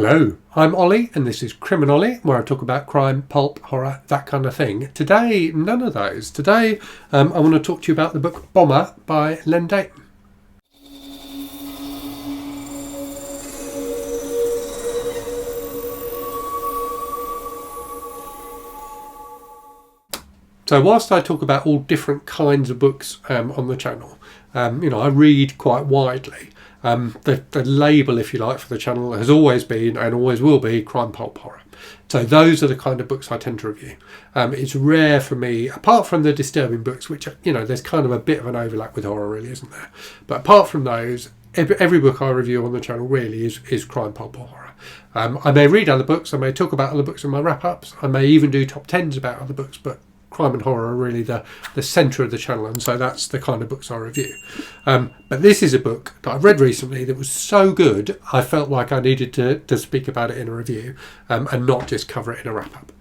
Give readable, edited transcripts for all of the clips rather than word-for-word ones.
Hello, I'm Ollie and this is Criminolly, where I talk about crime, pulp, horror, that kind of thing. Today, none of those. Today, I want to talk to you about the book Bomber by Deighton. So whilst I talk about all different kinds of books on the channel, I read quite widely. The label, if you like, for the channel has always been and always will be crime, pulp, horror. So those are the kind of books I tend to review. It's rare for me, apart from the disturbing books, which, there's kind of a bit of an overlap with horror, really, isn't there? But apart from those, every book I review on the channel really is crime, pulp, or horror. I may read other books, I may talk about other books in my wrap-ups, I may even do top 10s about other books, but crime and horror are really the centre of the channel, and so that's the kind of books I review. But this is a book that I've read recently that was so good I felt like I needed to speak about it in a review and not just cover it in a wrap-up.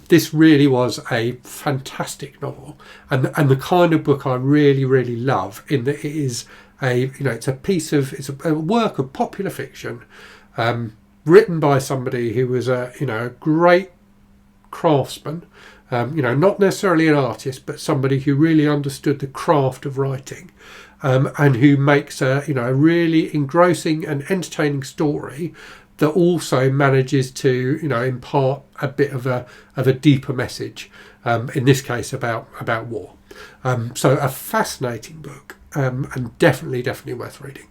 This really was a fantastic novel and the kind of book I really, really love, in that it is it's a work of popular fiction written by somebody who was a great craftsman. Not necessarily an artist, but somebody who really understood the craft of writing, and who makes a really engrossing and entertaining story that also manages to impart a bit of a deeper message. In this case, about war. So a fascinating book, and definitely worth reading.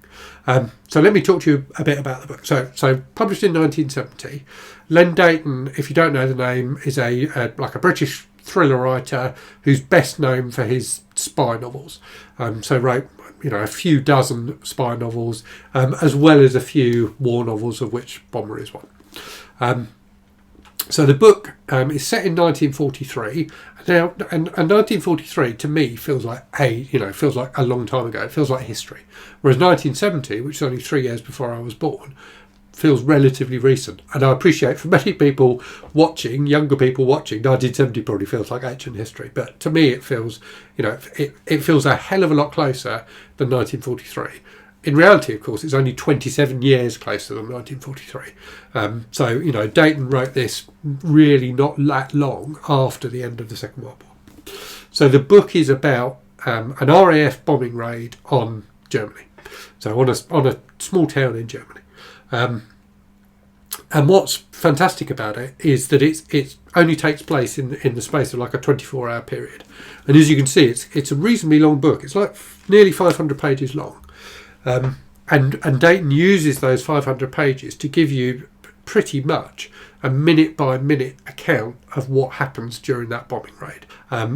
So let me talk to you a bit about the book. So published in 1970. Deighton, if you don't know the name, is a British thriller writer who's best known for his spy novels. So wrote a few dozen spy novels, as well as a few war novels, of which Bomber is one. So the book is set in 1943. Now, and 1943 to me feels like a long time ago. It feels like history. Whereas 1970, which is only 3 years before I was born, feels relatively recent. And I appreciate for many people watching, younger people watching, 1970 probably feels like ancient history. But to me, it feels, it feels a hell of a lot closer than 1943. In reality, of course, it's only 27 years closer than 1943. So Deighton wrote this really not that long after the end of the Second World War. So the book is about an RAF bombing raid on Germany. So on a small town in Germany. And what's fantastic about it is that it only takes place in the space of like a 24-hour period. And as you can see, it's a reasonably long book. It's like nearly 500 pages long. And Deighton uses those 500 pages to give you pretty much a minute-by-minute account of what happens during that bombing raid,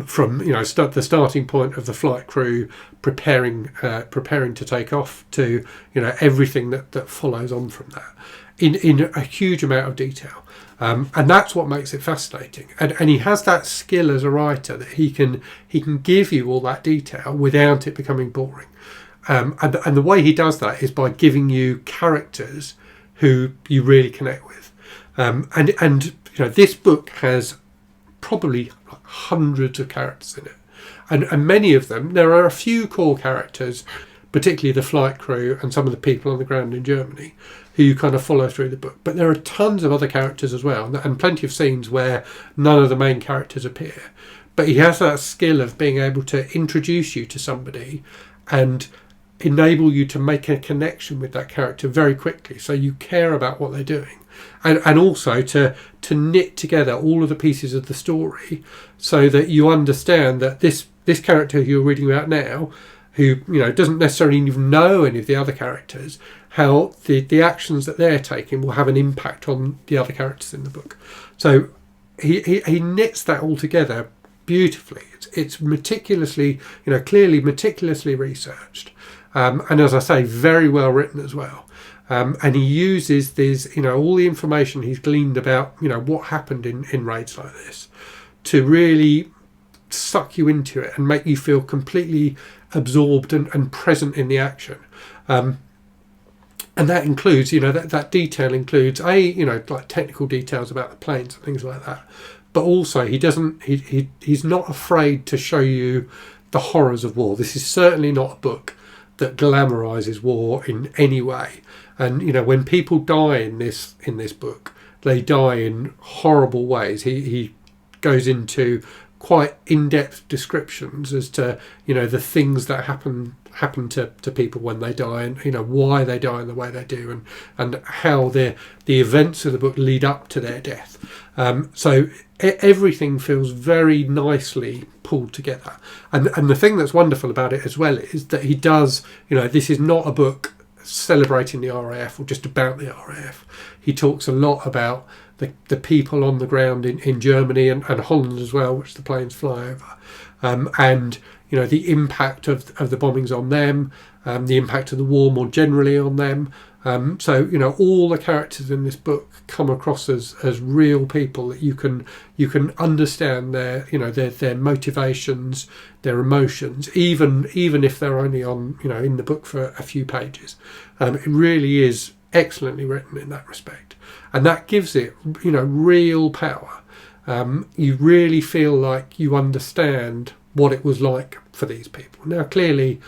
from the starting point of the flight crew preparing to take off to everything that follows on from that in a huge amount of detail, and that's what makes it fascinating. And he has that skill as a writer that he can give you all that detail without it becoming boring. And the way he does that is by giving you characters who you really connect with. And this book has probably hundreds of characters in it. And many of them, there are a few core characters, particularly the flight crew and some of the people on the ground in Germany, who you kind of follow through the book. But there are tons of other characters as well, and plenty of scenes where none of the main characters appear. But he has that skill of being able to introduce you to somebody and enable you to make a connection with that character very quickly, so you care about what they're doing, and also to knit together all of the pieces of the story so that you understand that this character who you're reading about now, who doesn't necessarily even know any of the other characters, how the actions that they're taking will have an impact on the other characters in the book. So he knits that all together beautifully. It's meticulously, clearly meticulously researched. And as I say, very well written as well. And he uses all the information he's gleaned about, what happened in raids like this, to really suck you into it and make you feel completely absorbed and present in the action. And that includes, that detail includes like technical details about the planes and things like that. But also he's not afraid to show you the horrors of war. This is certainly not a book that glamorizes war in any way. And when people die in this book, they die in horrible ways. He goes into quite in-depth descriptions as to the things that happen to people when they die, and why they die in the way they do, and how the events of the book lead up to their death. So everything feels very nicely pulled together, and the thing that's wonderful about it as well is that he does, this is not a book celebrating the RAF or just about the RAF. He talks a lot about the people on the ground in Germany and Holland as well, which the planes fly over, and the impact of the bombings on them, the impact of the war more generally on them. So all the characters in this book come across as real people that you can understand their motivations, their emotions, even if they're only on in the book for a few pages. It really is excellently written in that respect, and that gives it real power. You really feel like you understand what it was like for these people. Now, clearly,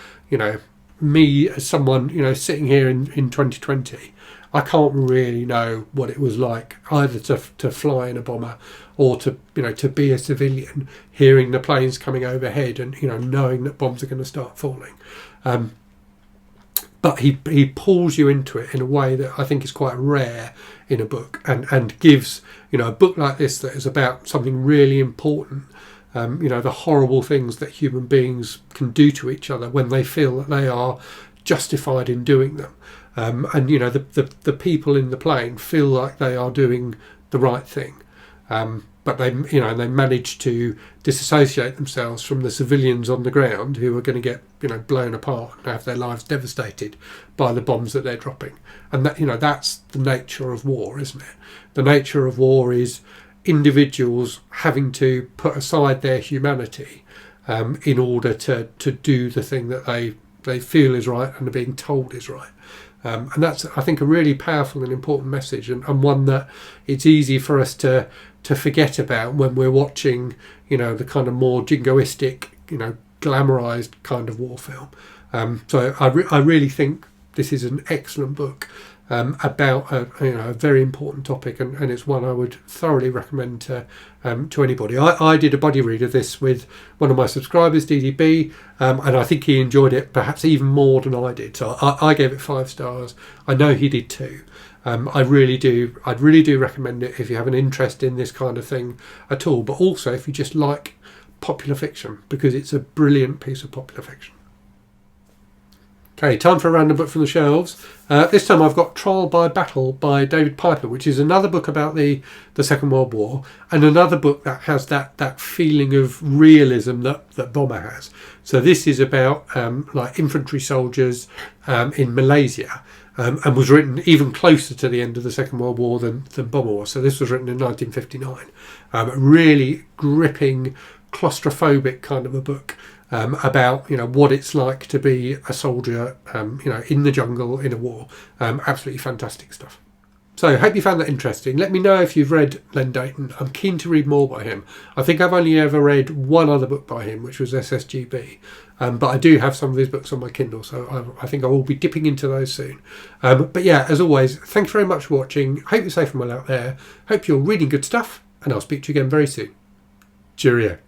me as someone sitting here in 2020, I can't really know what it was like either to fly in a bomber or to be a civilian, hearing the planes coming overhead and knowing that bombs are going to start falling. But he pulls you into it in a way that I think is quite rare in a book, and gives a book like this that is about something really important. The horrible things that human beings can do to each other when they feel that they are justified in doing them. And the people in the plane feel like they are doing the right thing. But they manage to disassociate themselves from the civilians on the ground who are going to get blown apart and have their lives devastated by the bombs that they're dropping. And that that's the nature of war, isn't it? The nature of war is individuals having to put aside their humanity in order to do the thing that they feel is right and are being told is right. And that's, I think, a really powerful and important message, and one that it's easy for us to forget about when we're watching, the kind of more jingoistic, glamorized kind of war film. So I really think this is an excellent book about a very important topic, and it's one I would thoroughly recommend to anybody. I did a buddy read of this with one of my subscribers, DDB, and I think he enjoyed it perhaps even more than I did. So I gave it 5 stars. I know he did too. I'd really do recommend it if you have an interest in this kind of thing at all, but also if you just like popular fiction, because it's a brilliant piece of popular fiction. Okay, time for a random book from the shelves. This time I've got Trial by Battle by David Piper, which is another book about the Second World War, and another book that has that feeling of realism that Bomber has. So this is about like infantry soldiers in Malaysia, and was written even closer to the end of the Second World War than Bomber was. So this was written in 1959. A really gripping, claustrophobic kind of a book. About what it's like to be a soldier, in the jungle in a war. Absolutely fantastic stuff. So I hope you found that interesting. Let me know if you've read Len Deighton. I'm keen to read more by him. I think I've only ever read one other book by him, which was SSGB. But I do have some of his books on my Kindle, so I think I will be dipping into those soon. But yeah, as always, thanks very much for watching. Hope you're safe and well out there. Hope you're reading good stuff, and I'll speak to you again very soon. Cheerio.